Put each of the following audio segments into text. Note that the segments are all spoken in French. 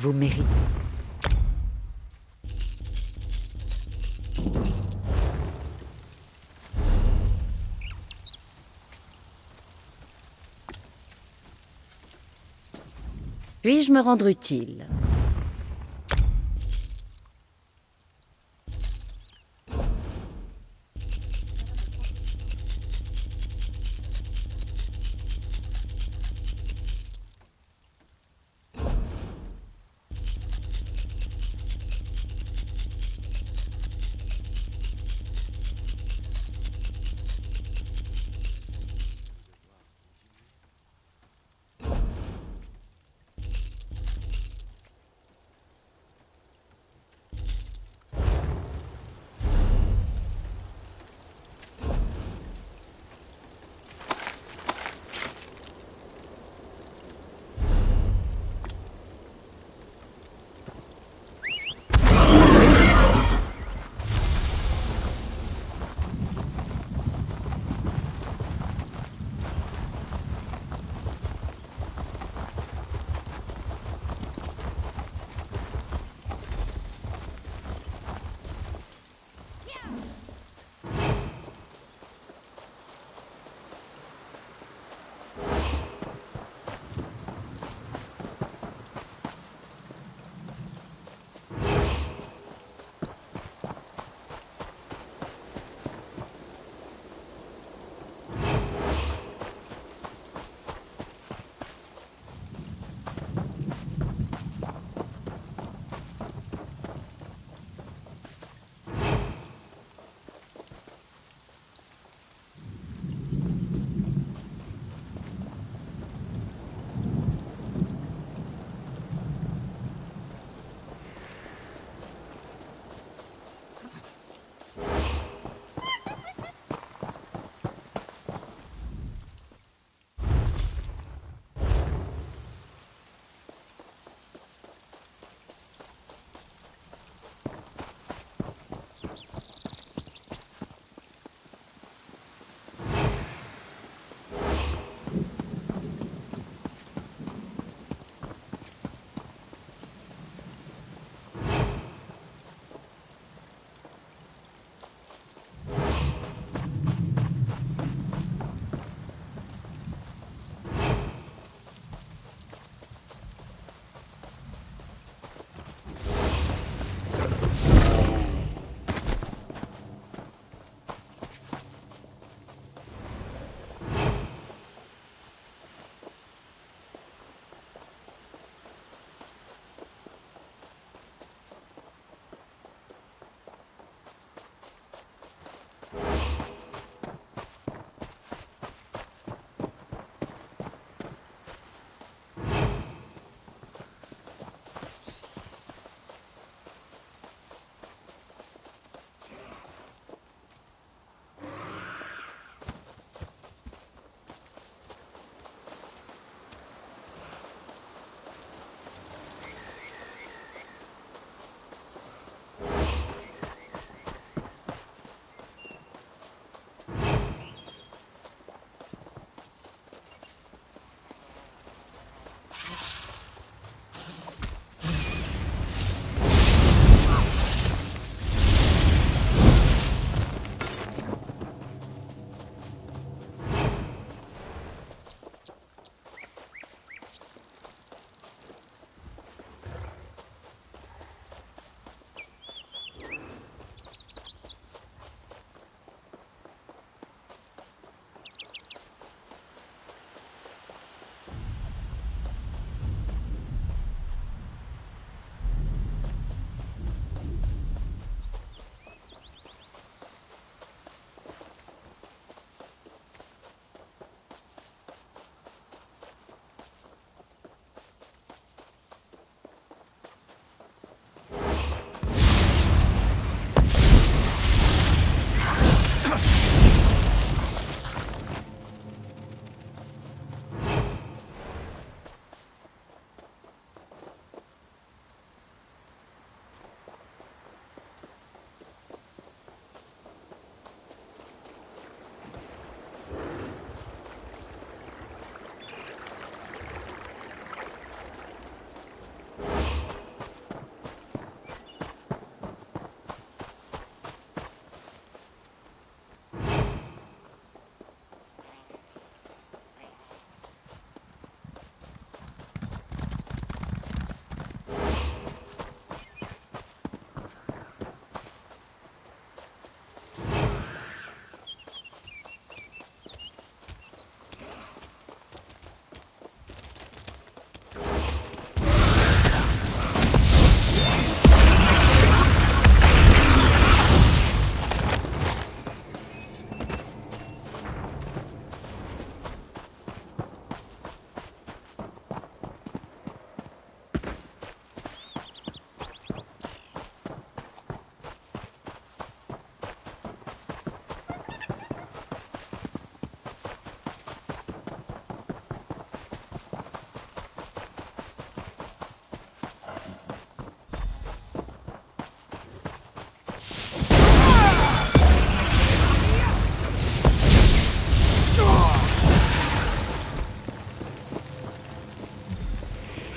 Vous méritez. Puis-je me rendre utile?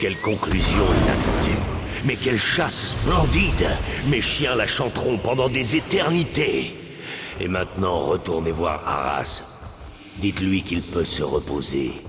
Quelle conclusion inattendue. Mais quelle chasse splendide. Mes chiens la chanteront pendant des éternités. Et maintenant, retournez voir Arras. Dites-lui qu'il peut se reposer.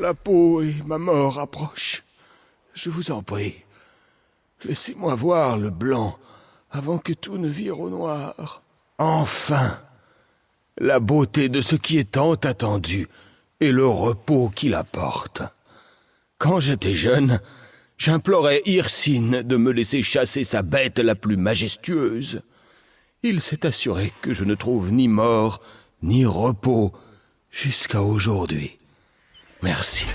La peau et ma mort approchent. Je vous en prie, laissez-moi voir le blanc avant que tout ne vire au noir. Enfin, la beauté de ce qui est tant attendu et le repos qu'il apporte. Quand j'étais jeune, j'implorais Hirsine de me laisser chasser sa bête la plus majestueuse. Il s'est assuré que je ne trouve ni mort, ni repos, jusqu'à aujourd'hui. Merci.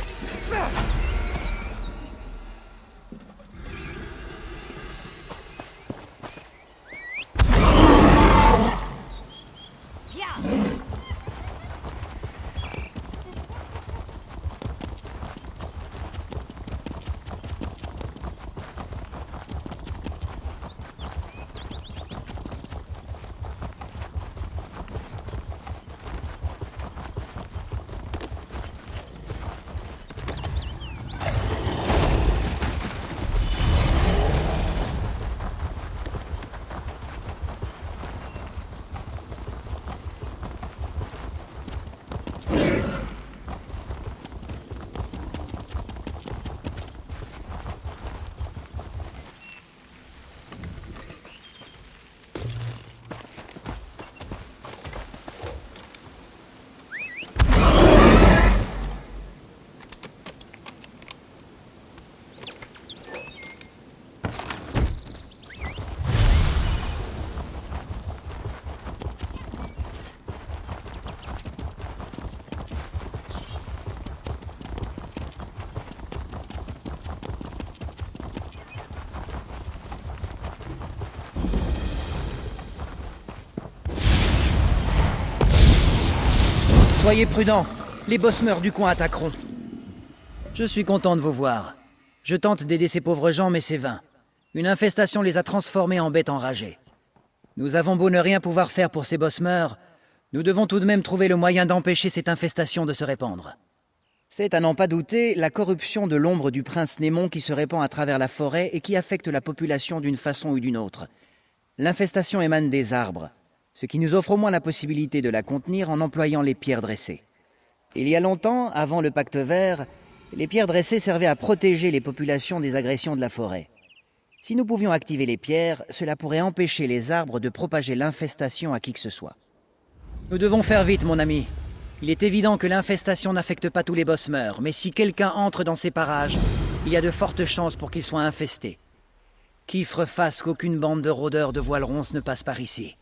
Soyez prudents, les bossemeurs du coin attaqueront. Je suis content de vous voir. Je tente d'aider ces pauvres gens, mais c'est vain. Une infestation les a transformés en bêtes enragées. Nous avons beau ne rien pouvoir faire pour ces bossemeurs, nous devons tout de même trouver le moyen d'empêcher cette infestation de se répandre. C'est, à n'en pas douter, la corruption de l'ombre du prince Némon qui se répand à travers la forêt et qui affecte la population d'une façon ou d'une autre. L'infestation émane des arbres, ce qui nous offre au moins la possibilité de la contenir en employant les pierres dressées. Il y a longtemps, avant le pacte vert, les pierres dressées servaient à protéger les populations des agressions de la forêt. Si nous pouvions activer les pierres, cela pourrait empêcher les arbres de propager l'infestation à qui que ce soit. Nous devons faire vite, mon ami. Il est évident que l'infestation n'affecte pas tous les bossemeurs, mais si quelqu'un entre dans ces parages, il y a de fortes chances pour qu'il soit infesté. Qu'Ifre fasse qu'aucune bande de rôdeurs de voiles ronces ne passe par ici.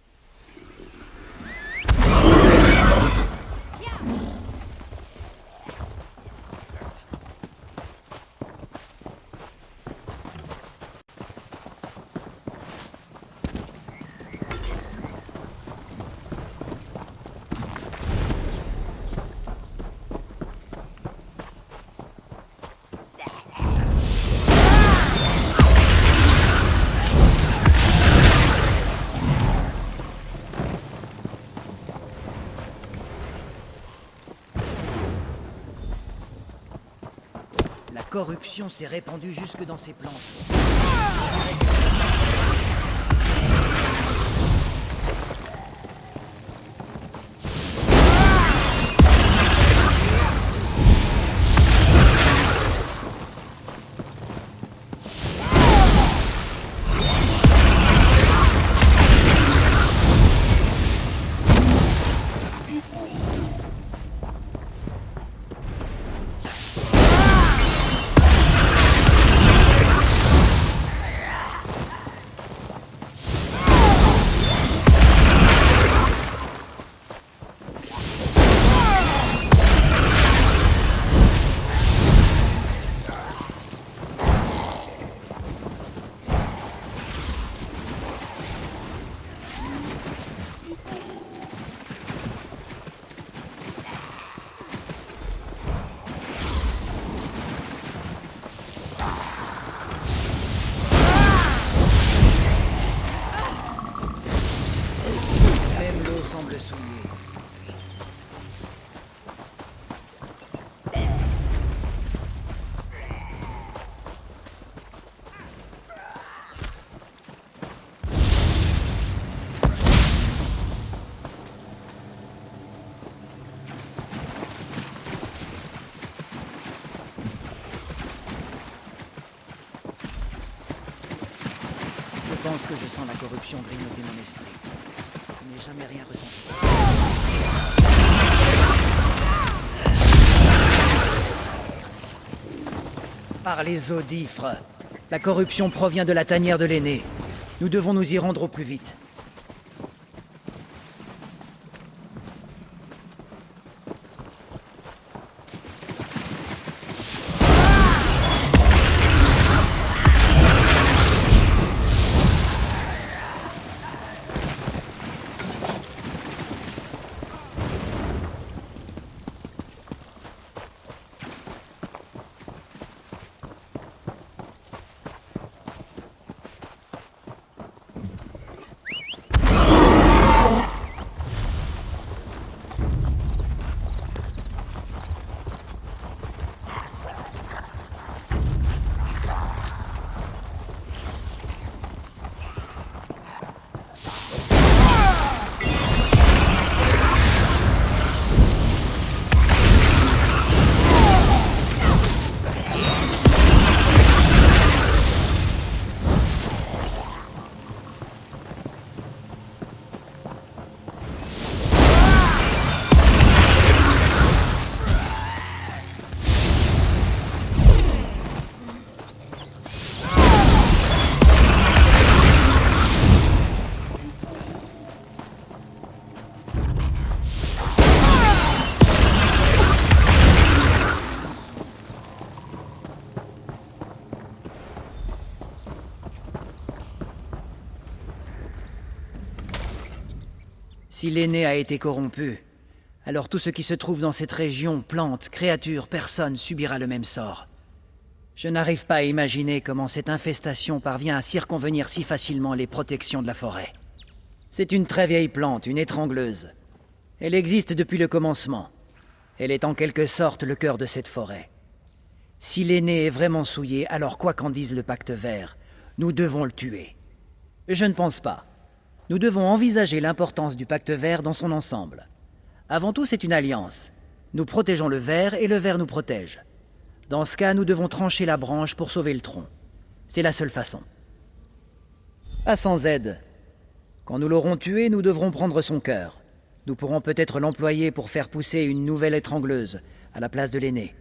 corruption s'est répandue jusque dans ces plantes. Même l'eau semble souillée. Je pense que je sens la corruption grignoter mon esprit. Je n'ai jamais rien ressenti. Par les Odifres, la corruption provient de la tanière de l'aîné. Nous devons nous y rendre au plus vite. Si l'aîné a été corrompu, alors tout ce qui se trouve dans cette région, plantes, créatures, personnes, subira le même sort. Je n'arrive pas à imaginer comment cette infestation parvient à circonvenir si facilement les protections de la forêt. C'est une très vieille plante, une étrangleuse. Elle existe depuis le commencement. Elle est en quelque sorte le cœur de cette forêt. Si l'aîné est vraiment souillé, alors quoi qu'en dise le pacte vert, nous devons le tuer. Je ne pense pas. Nous devons envisager l'importance du pacte vert dans son ensemble. Avant tout, c'est une alliance. Nous protégeons le ver et le ver nous protège. Dans ce cas, nous devons trancher la branche pour sauver le tronc. C'est la seule façon. Pas sans aide. Quand nous l'aurons tué, nous devrons prendre son cœur. Nous pourrons peut-être l'employer pour faire pousser une nouvelle étrangleuse, à la place de l'aîné.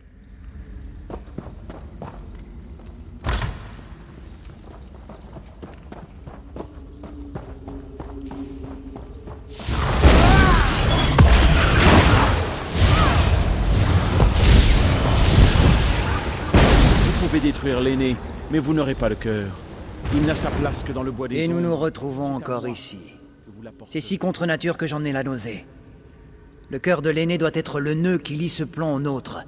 Vous pouvez détruire l'aîné, mais vous n'aurez pas le cœur. Il n'a sa place que dans le bois des Et nous ombres. nous retrouvons encore ici. C'est si contre nature que j'en ai la nausée. Le cœur de l'aîné doit être le nœud qui lie ce plan au nôtre.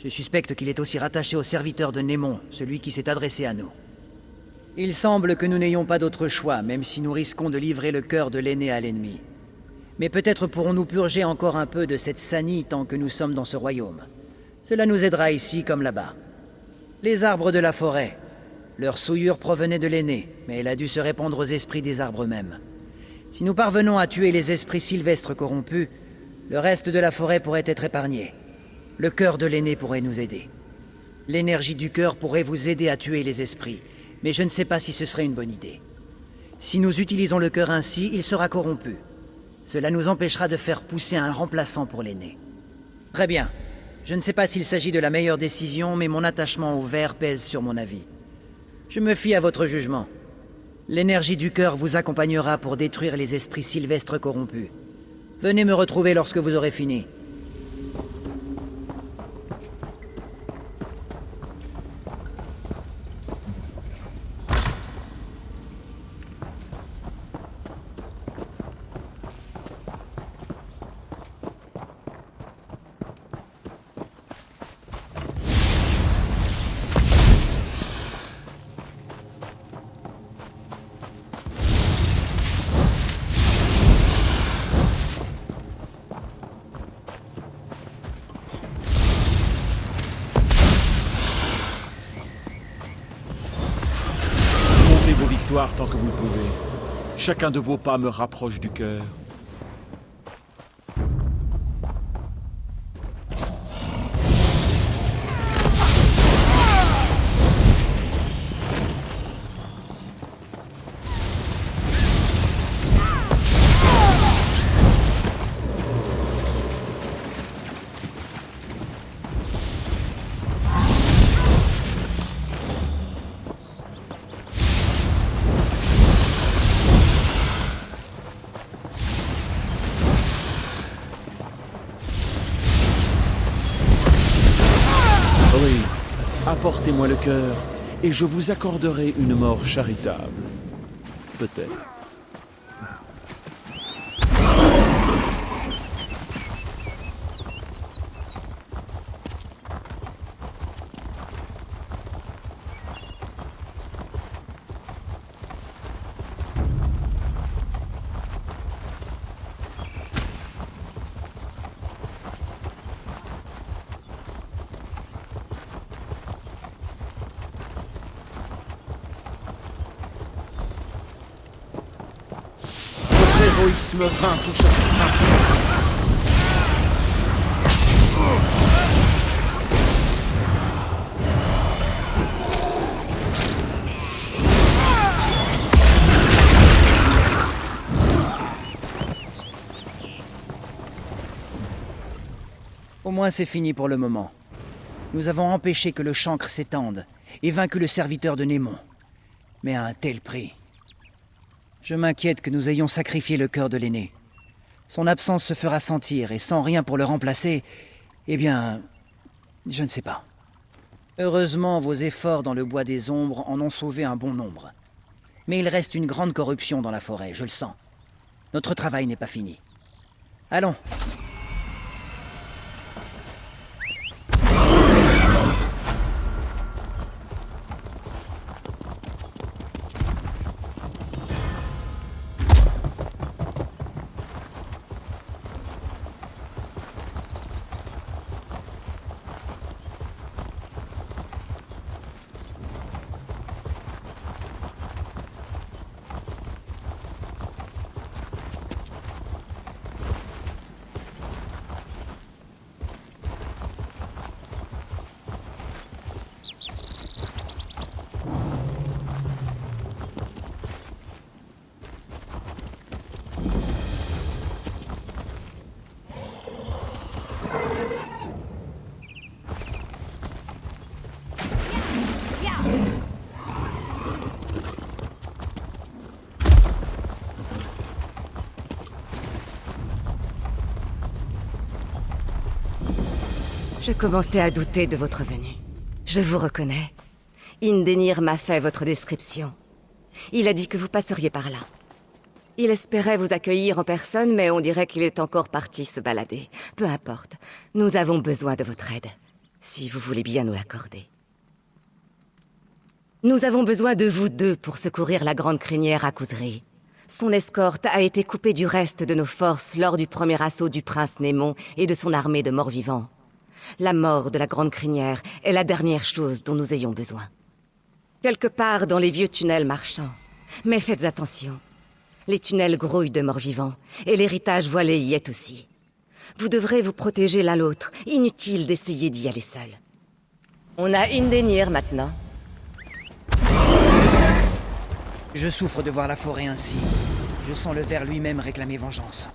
Je suspecte qu'il est aussi rattaché au serviteur de Némon, celui qui s'est adressé à nous. Il semble que nous n'ayons pas d'autre choix, même si nous risquons de livrer le cœur de l'aîné à l'ennemi. Mais peut-être pourrons-nous purger encore un peu de cette sanie tant que nous sommes dans ce royaume. Cela nous aidera ici comme là-bas. Les arbres de la forêt. Leur souillure provenait de l'aîné, mais elle a dû se répandre aux esprits des arbres eux-mêmes. Si nous parvenons à tuer les esprits sylvestres corrompus, le reste de la forêt pourrait être épargné. Le cœur de l'aîné pourrait nous aider. L'énergie du cœur pourrait vous aider à tuer les esprits, mais je ne sais pas si ce serait une bonne idée. Si nous utilisons le cœur ainsi, il sera corrompu. Cela nous empêchera de faire pousser un remplaçant pour l'aîné. Très bien. Je ne sais pas s'il s'agit de la meilleure décision, mais mon attachement au ver pèse sur mon avis. Je me fie à votre jugement. L'énergie du cœur vous accompagnera pour détruire les esprits sylvestres corrompus. Venez me retrouver lorsque vous aurez fini. Comptez vos victoires tant que vous le pouvez. Chacun de vos pas me rapproche du cœur. Oui, apportez-moi le cœur, et je vous accorderai une mort charitable. Peut-être. Votre héroïsme vain touche à sa fin. Au moins c'est fini pour le moment. Nous avons empêché que le chancre s'étende et vaincu le serviteur de Némon. Mais à un tel prix. Je m'inquiète que nous ayons sacrifié le cœur de l'aîné. Son absence se fera sentir, et sans rien pour le remplacer, eh bien, je ne sais pas. Heureusement, vos efforts dans le bois des ombres en ont sauvé un bon nombre. Mais il reste une grande corruption dans la forêt, je le sens. Notre travail n'est pas fini. Allons. Je commençais à douter de votre venue. Je vous reconnais. Indenir m'a fait votre description. Il a dit que vous passeriez par là. Il espérait vous accueillir en personne, mais on dirait qu'il est encore parti se balader. Peu importe, nous avons besoin de votre aide, si vous voulez bien nous l'accorder. Nous avons besoin de vous deux pour secourir la grande crinière à Khuzri. Son escorte a été coupée du reste de nos forces lors du premier assaut du prince Némon et de son armée de morts-vivants. la mort de la Grande Crinière est la dernière chose dont nous ayons besoin. Quelque part dans les vieux tunnels marchands. Mais faites attention. Les tunnels grouillent de morts-vivants, et l'héritage voilé y est aussi. Vous devrez vous protéger l'un l'autre. Inutile d'essayer d'y aller seul. On a Indenir maintenant. Je souffre de voir la forêt ainsi. Je sens le ver lui-même réclamer vengeance.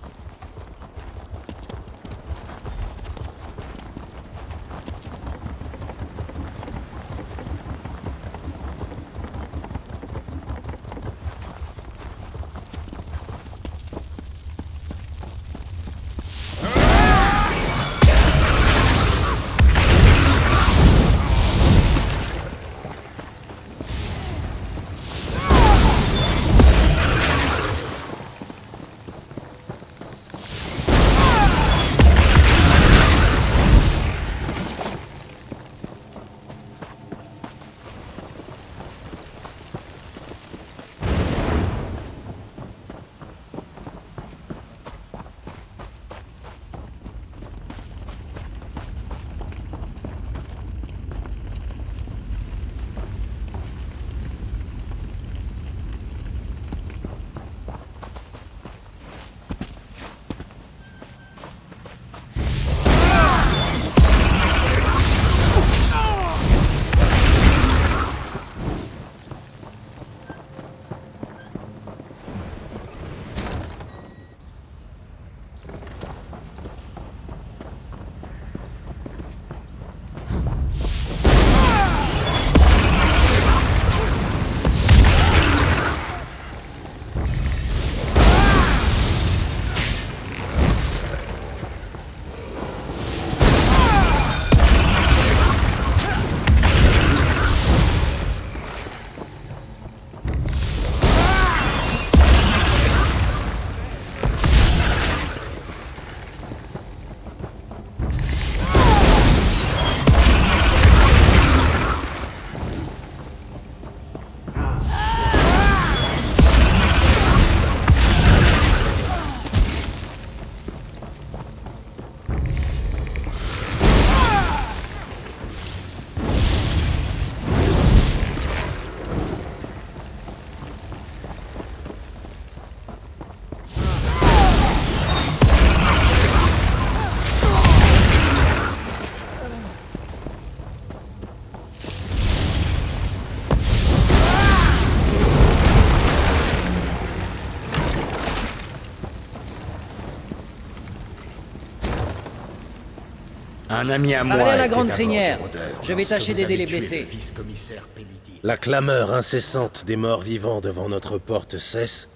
Un ami à moi Parlez à la était Grande à bord Crinière. du rôdeur Je vais lorsque tâcher vous d'aider avez les tué blessés. le vice-commissaire Pellidy. La clameur incessante des morts vivants devant notre porte cesse,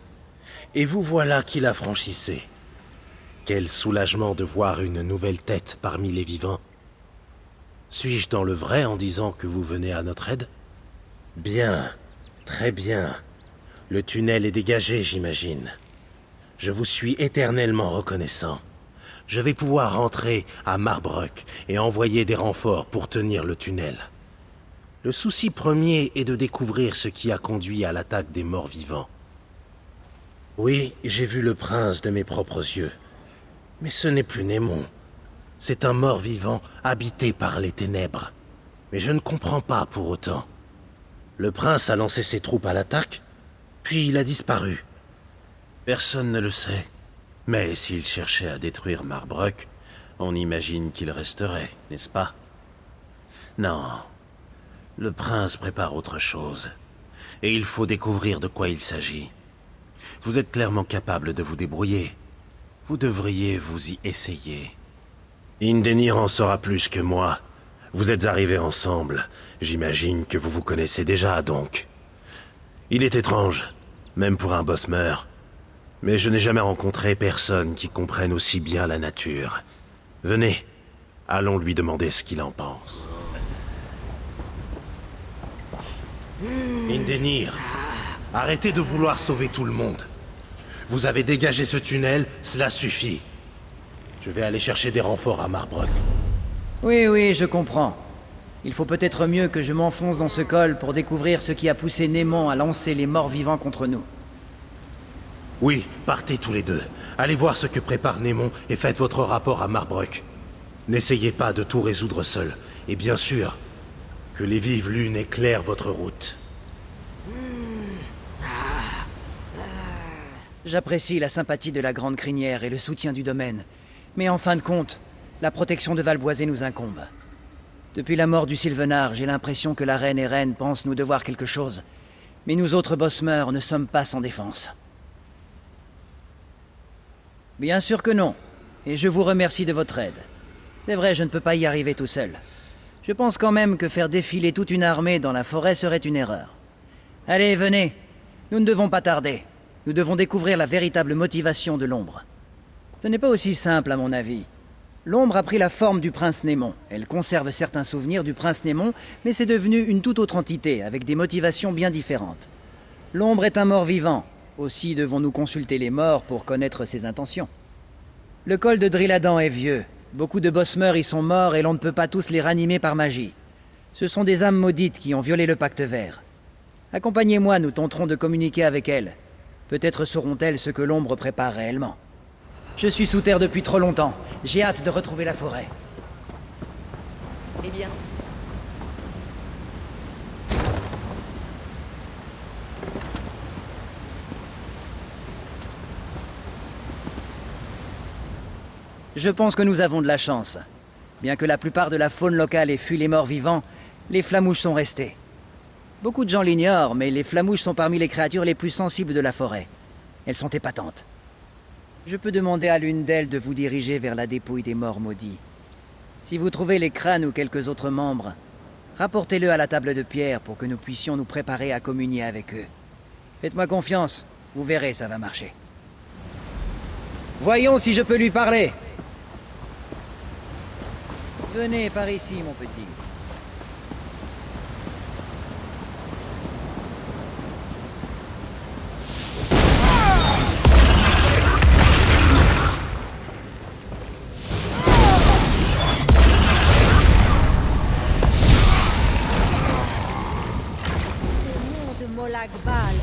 et vous voilà qui la franchissez. Quel soulagement de voir une nouvelle tête parmi les vivants. Suis-je dans le vrai en disant que vous venez à notre aide? Bien, très bien. Le tunnel est dégagé, j'imagine. Je vous suis éternellement reconnaissant. Je vais pouvoir rentrer à Marbreuk et envoyer des renforts pour tenir le tunnel. Le souci premier est de découvrir ce qui a conduit à l'attaque des morts-vivants. Oui, j'ai vu le prince de mes propres yeux. Mais ce n'est plus Némon. C'est un mort-vivant habité par les ténèbres. Mais je ne comprends pas pour autant. Le prince a lancé ses troupes à l'attaque, puis il a disparu. Personne ne le sait. Mais s'il cherchait à détruire Marbreuk, on imagine qu'il resterait, n'est-ce pas? Non. Le prince prépare autre chose. Et il faut découvrir de quoi il s'agit. Vous êtes clairement capable de vous débrouiller. Vous devriez vous y essayer. Indenir en saura plus que moi. Vous êtes arrivés ensemble. J'imagine que vous vous connaissez déjà, donc. Il est étrange, même pour un bosmer. Mais je n'ai jamais rencontré personne qui comprenne aussi bien la nature. Venez, allons lui demander ce qu'il en pense. Indenir, arrêtez de vouloir sauver tout le monde. Vous avez dégagé ce tunnel, cela suffit. Je vais aller chercher des renforts à Marbreuk. Oui, je comprends. Il faut peut-être mieux que je m'enfonce dans ce col pour découvrir ce qui a poussé Némon à lancer les morts vivants contre nous. Oui, partez tous les deux. Allez voir ce que prépare Némon et faites votre rapport à Marbreuk. N'essayez pas de tout résoudre seul. Et bien sûr, que les vives lunes éclairent votre route. J'apprécie la sympathie de la Grande Crinière et le soutien du domaine. Mais en fin de compte, la protection de Valboisé nous incombe. Depuis la mort du Sylvenard, j'ai l'impression que la reine et reine pensent nous devoir quelque chose. Mais nous autres bossemeurs ne sommes pas sans défense. Bien sûr que non. Et je vous remercie de votre aide. C'est vrai, je ne peux pas y arriver tout seul. Je pense quand même que faire défiler toute une armée dans la forêt serait une erreur. Allez, venez. Nous ne devons pas tarder. Nous devons découvrir la véritable motivation de l'ombre. Ce n'est pas aussi simple à mon avis. L'ombre a pris la forme du prince Némon. Elle conserve certains souvenirs du prince Némon, mais c'est devenu une toute autre entité, avec des motivations bien différentes. L'ombre est un mort-vivant. Aussi devons-nous consulter les morts pour connaître ses intentions. Le col de Drilladan est vieux. Beaucoup de bossemeurs y sont morts et l'on ne peut pas tous les ranimer par magie. Ce sont des âmes maudites qui ont violé le pacte vert. Accompagnez-moi, nous tenterons de communiquer avec elles. Peut-être sauront-elles ce que l'ombre prépare réellement. Je suis sous terre depuis trop longtemps. J'ai hâte de retrouver la forêt. Eh bien, Je pense que nous avons de la chance. Bien que la plupart de la faune locale ait fui les morts vivants, les flamouches sont restés. Beaucoup de gens l'ignorent, mais les flamouches sont parmi les créatures les plus sensibles de la forêt. Elles sont épatantes. Je peux demander à l'une d'elles de vous diriger vers la dépouille des morts maudits. Si vous trouvez les crânes ou quelques autres membres, rapportez-le à la table de pierre pour que nous puissions nous préparer à communier avec eux. Faites-moi confiance, vous verrez, ça va marcher. Voyons si je peux lui parler. Venez par ici, mon petit. De Molagbal.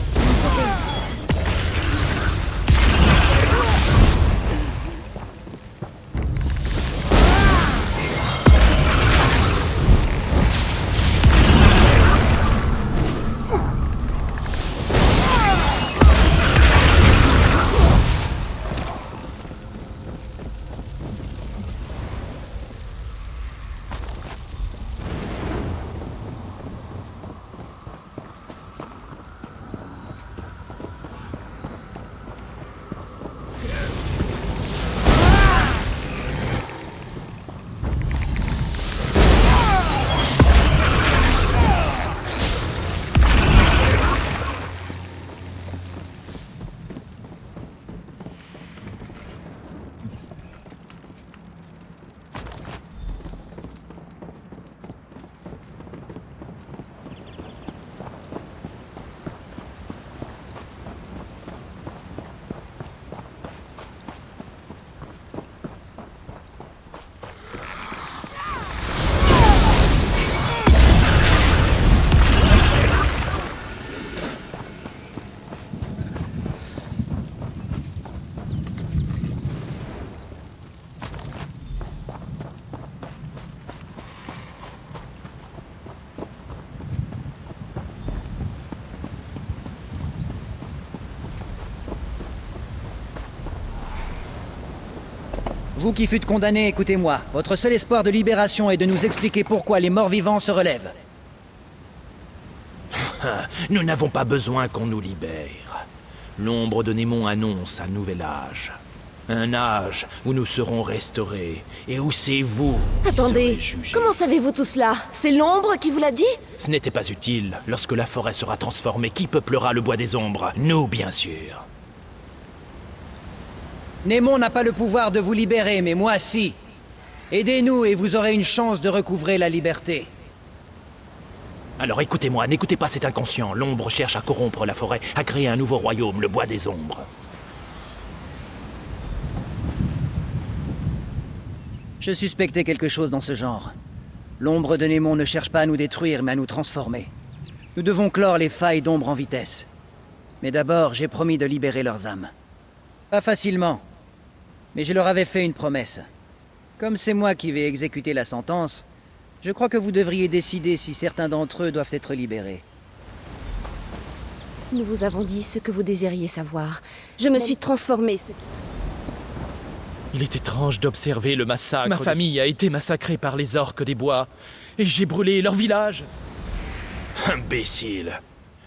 Vous qui fûtes condamné, écoutez-moi. Votre seul espoir de libération est de nous expliquer pourquoi les morts vivants se relèvent. Nous n'avons pas besoin qu'on nous libère. L'ombre de Némon annonce un nouvel âge. Un âge où nous serons restaurés et où c'est vous qui Attendez, serez jugés. comment savez-vous tout cela? C'est l'ombre qui vous l'a dit? Ce n'était pas utile. Lorsque la forêt sera transformée, qui peuplera le bois des ombres? Nous, bien sûr. Némon n'a pas le pouvoir de vous libérer, mais moi si. Aidez-nous et vous aurez une chance de recouvrer la liberté. Alors écoutez-moi, n'écoutez pas cet inconscient. L'ombre cherche à corrompre la forêt, à créer un nouveau royaume, le bois des ombres. Je suspectais quelque chose dans ce genre. L'ombre de Némon ne cherche pas à nous détruire, mais à nous transformer. Nous devons clore les failles d'ombre en vitesse. Mais d'abord, j'ai promis de libérer leurs âmes. Pas facilement, mais je leur avais fait une promesse. Comme c'est moi qui vais exécuter la sentence, je crois que vous devriez décider si certains d'entre eux doivent être libérés. Nous vous avons dit ce que vous désiriez savoir. Je me suis transformée. Il est étrange d'observer le massacre. Ma famille a été massacrée par les orques des bois, et j'ai brûlé leur village. Imbécile.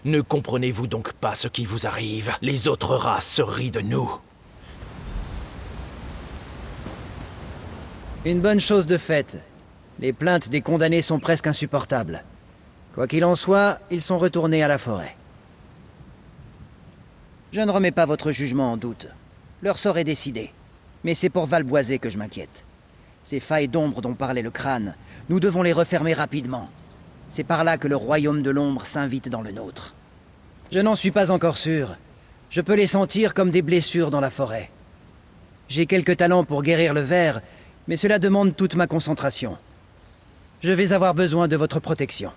Ne comprenez-vous donc pas ce qui vous arrive? Les autres races se rient de nous. Une bonne chose de faite. Les plaintes des condamnés sont presque insupportables. Quoi qu'il en soit, ils sont retournés à la forêt. Je ne remets pas votre jugement en doute. Leur sort est décidé. Mais c'est pour Valboisé que je m'inquiète. Ces failles d'ombre dont parlait le crâne, nous devons les refermer rapidement. C'est par là que le royaume de l'ombre s'invite dans le nôtre. Je n'en suis pas encore sûr. Je peux les sentir comme des blessures dans la forêt. J'ai quelques talents pour guérir le ver, mais cela demande toute ma concentration. Je vais avoir besoin de votre protection.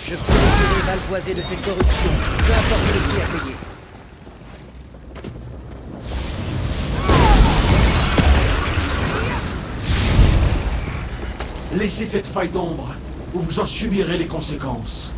Je peux libérer Valboisé de cette corruption, peu importe le prix à payer. Laissez cette faille d'ombre, ou vous en subirez les conséquences.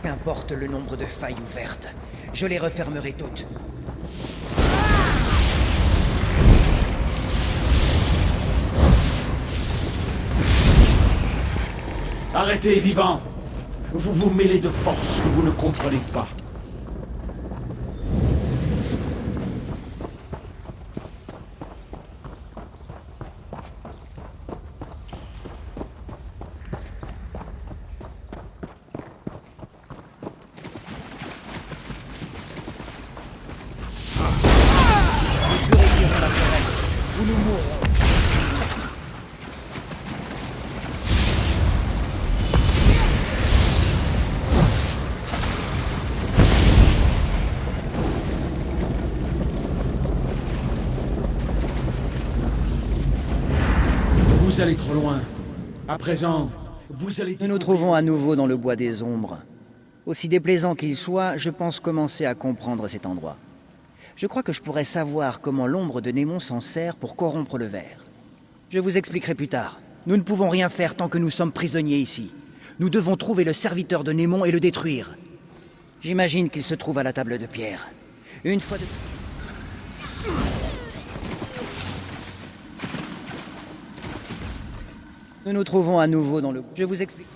Qu'importe le nombre de failles ouvertes, je les refermerai toutes. Arrêtez, vivant! Vous vous mêlez de forces que vous ne comprenez pas. Nous purifierons la forêt, ou nous mourrons. Vous allez trop loin. À présent, vous allez... Nous nous trouvons à nouveau dans le bois des ombres. Aussi déplaisant qu'il soit, je pense commencer à comprendre cet endroit. Je crois que je pourrais savoir comment l'ombre de Némon s'en sert pour corrompre le ver. Je vous expliquerai plus tard. Nous ne pouvons rien faire tant que nous sommes prisonniers ici. Nous devons trouver le serviteur de Némon et le détruire. J'imagine qu'il se trouve à la table de pierre. Une fois de... Nous nous trouvons à nouveau dans le... Je vous explique.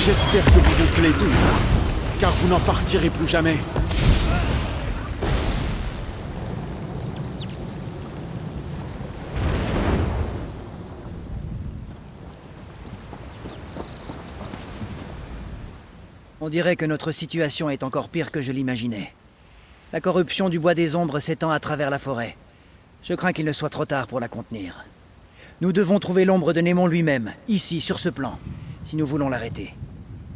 J'espère que vous vous plaisez, car vous n'en partirez plus jamais. On dirait que notre situation est encore pire que je l'imaginais. La corruption du bois des ombres s'étend à travers la forêt. Je crains qu'il ne soit trop tard pour la contenir. Nous devons trouver l'ombre de Némon lui-même, ici, sur ce plan, si nous voulons l'arrêter.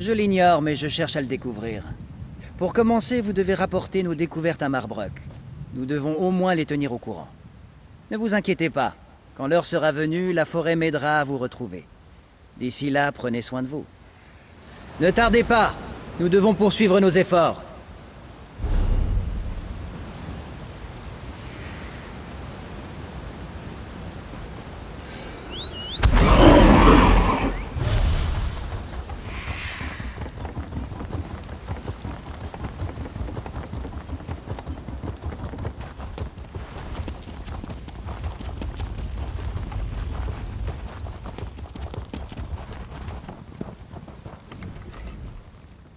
Je l'ignore, mais je cherche à le découvrir. Pour commencer, vous devez rapporter nos découvertes à Marbrook. Nous devons au moins les tenir au courant. Ne vous inquiétez pas. Quand l'heure sera venue, la forêt m'aidera à vous retrouver. D'ici là, prenez soin de vous. Ne tardez pas! Nous devons poursuivre nos efforts.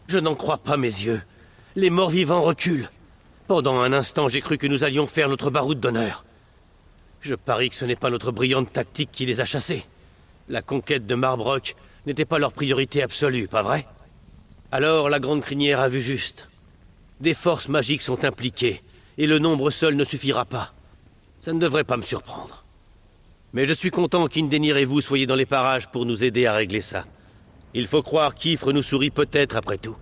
Je n'en crois pas mes yeux. Les morts-vivants reculent. Pendant un instant, j'ai cru que nous allions faire notre baroud d'honneur. Je parie que ce n'est pas notre brillante tactique qui les a chassés. La conquête de Marbrook n'était pas leur priorité absolue, pas vrai? Alors la Grande Crinière a vu juste. Des forces magiques sont impliquées, et le nombre seul ne suffira pas. Ça ne devrait pas me surprendre. Mais je suis content qu'Indenir et vous soyez dans les parages pour nous aider à régler ça. Il faut croire qu'Ifre nous sourit peut-être après tout.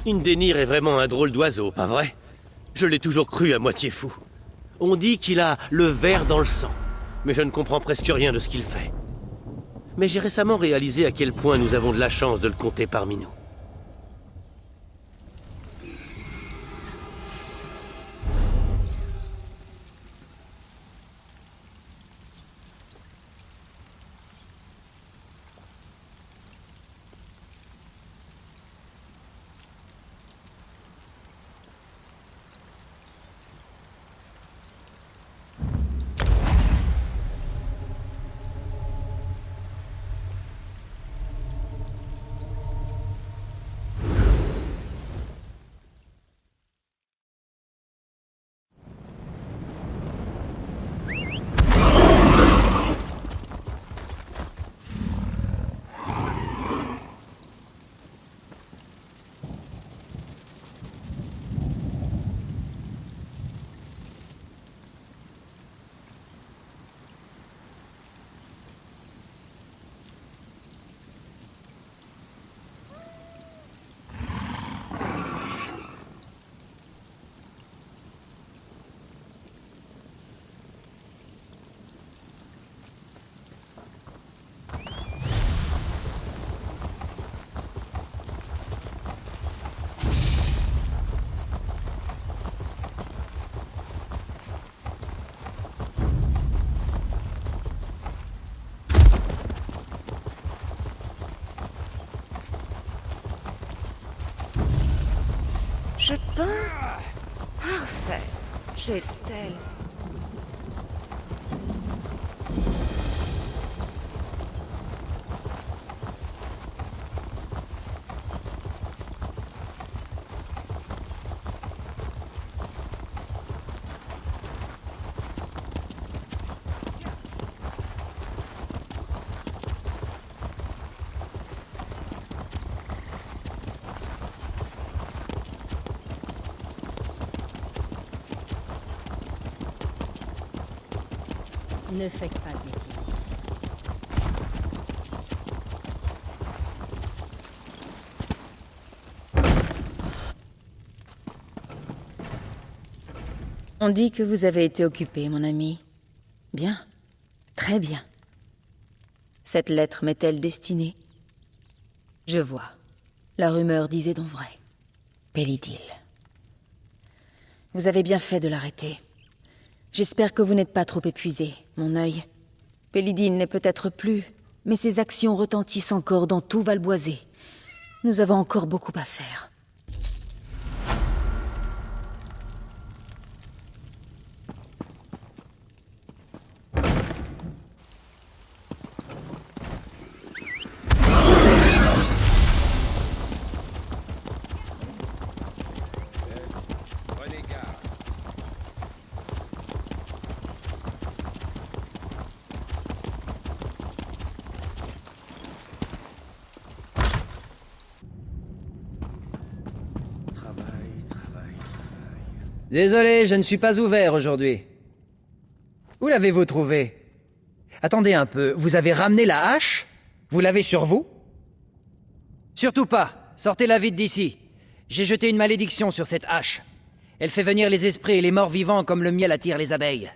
Indenir est vraiment un drôle d'oiseau, pas vrai? Je l'ai toujours cru à moitié fou. On dit qu'il a le ver dans le sang, mais je ne comprends presque rien de ce qu'il fait. Mais j'ai récemment réalisé à quel point nous avons de la chance de le compter parmi nous. Je pense... Parfait. J'ai tel... Ne faites pas de bêtises. On dit que vous avez été occupé, mon ami. Bien. Très bien. Cette lettre m'est-elle destinée? Je vois. La rumeur disait donc vrai. Pelidil. Vous avez bien fait de l'arrêter. J'espère que vous n'êtes pas trop épuisé, mon œil. Pélidine n'est peut-être plus, mais ses actions retentissent encore dans tout Valboisé. Nous avons encore beaucoup à faire. Désolé, je ne suis pas ouvert aujourd'hui. Où l'avez-vous trouvé? Attendez un peu, vous avez ramené la hache? Vous l'avez sur vous? Surtout pas, sortez-la vite d'ici. J'ai jeté une malédiction sur cette hache. Elle fait venir les esprits et les morts vivants comme le miel attire les abeilles.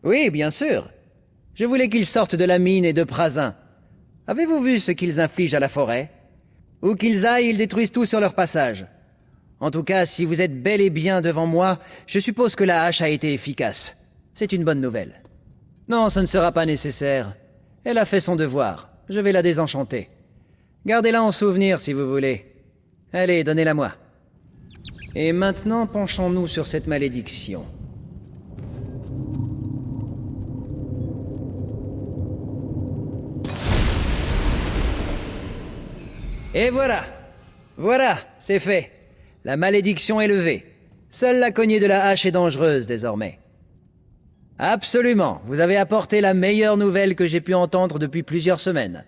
Oui, bien sûr. Je voulais qu'ils sortent de la mine et de Prasin. Avez-vous vu ce qu'ils infligent à la forêt? Où qu'ils aillent, ils détruisent tout sur leur passage. En tout cas, si vous êtes bel et bien devant moi, je suppose que la hache a été efficace. C'est une bonne nouvelle. Non, ce ne sera pas nécessaire. Elle a fait son devoir. Je vais la désenchanter. Gardez-la en souvenir si vous voulez. Allez, donnez-la moi. Et maintenant, penchons-nous sur cette malédiction. Et voilà. Voilà, c'est fait. La malédiction est levée. Seule la cognée de la hache est dangereuse désormais. Absolument, vous avez apporté la meilleure nouvelle que j'ai pu entendre depuis plusieurs semaines.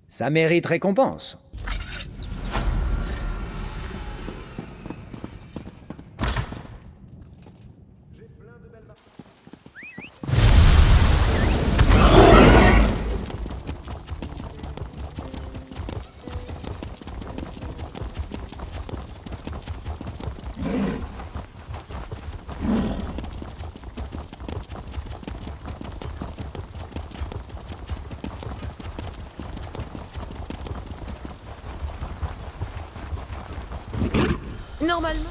Ça mérite récompense. Normalement...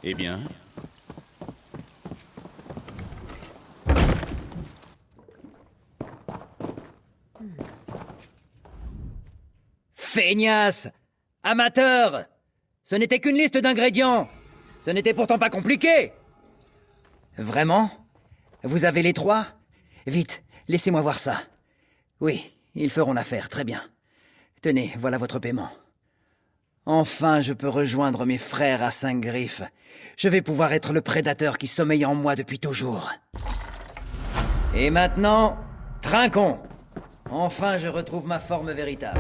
Eh bien? Feignasse! Amateur! Ce n'était qu'une liste d'ingrédients! Ce n'était pourtant pas compliqué! Vraiment? Vous avez les trois? Vite, laissez-moi voir ça. Oui, ils feront l'affaire, très bien. Tenez, voilà votre paiement. Enfin, je peux rejoindre mes frères à 5 griffes. Je vais pouvoir être le prédateur qui sommeille en moi depuis toujours. Et maintenant, trinquons! Enfin, je retrouve ma forme véritable.